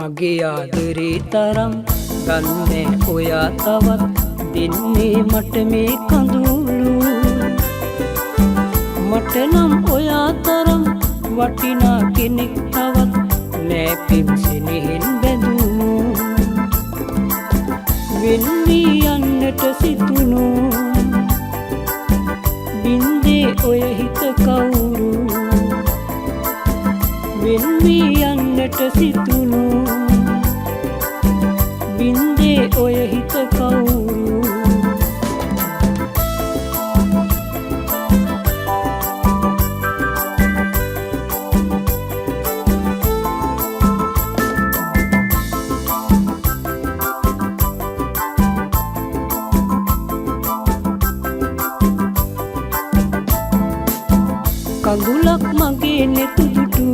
මගේ ආදරේ තරම් ගන්නේ ඔයා තවත් දෙන්නේ මට මේ කඳුළු මට නම් ඔයා තරම් වටිනා කෙනෙක් තවත් නෑ පිම්සෙනෙහින් බැඳුණු වෙන් වී යන්නට සිතුණු බින්දේ ඔය හිත කවුරු වෙන් වී යන්නට සිතුණු බින්දේ ඔය හිත කවුරු කඳුලක් මගේ නෙතුදුටු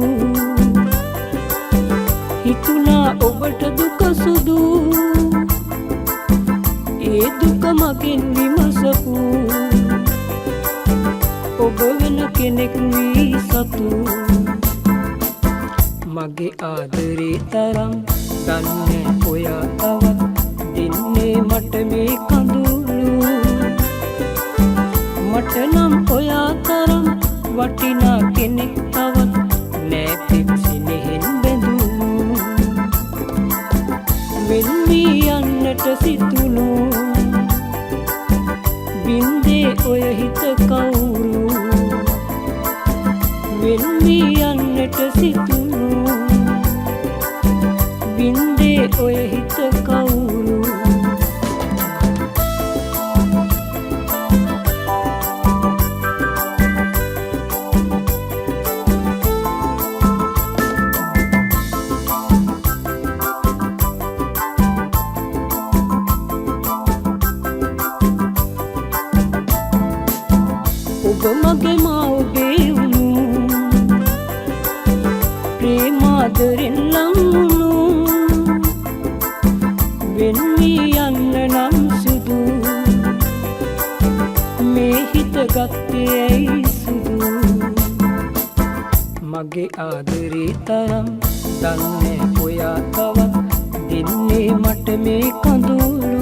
හිතුණා ඔබට දුක සුදු ඒ දුක මගෙන් විමසපු ඔබ වෙන කෙනෙක් වී සතු මගේ ආදරේ තරම් දන්නේ ඔයා තවත් දෙන්නේ මට මේ කඳුළු මට නම් ඔයා තරම් වටිනා කෙනෙක් තවත් නෑ පිම්සෙනෙහින් බැඳුණු වෙන් වී යන්නට සිතුණු බින්දේ ඔය හිත කවුරු වෙන් වී යන්නට සිතුණු බින්දේ ඔය හිත කවුරු ඔබ මගේ මා ඔබේ වුණු ප්‍රේමාදරෙන් ලං වුණු වෙන් වී යන්න නම් සුදු මේ හිත ගත්තේ ඇයි සුදු මගේ ආදරේ තරම් දන්නේ ඔයා තවත් දෙන්නේ මට මේ කඳුළු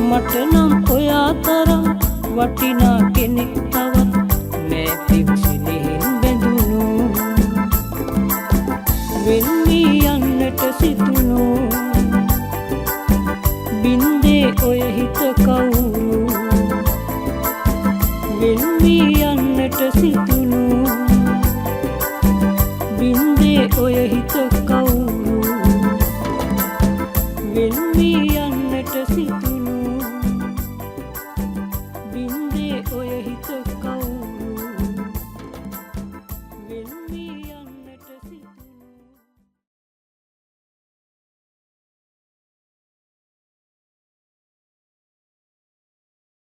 මට නම් ඔයා තරම් වටිනා කෙනෙක් තවත් නෑ පිම්සෙනෙහින් බැඳුණු වෙන් වී යන්නට සිතුණු බින්දේ ඔය හිත කවුරු වෙන් වී යන්නට සිතුණු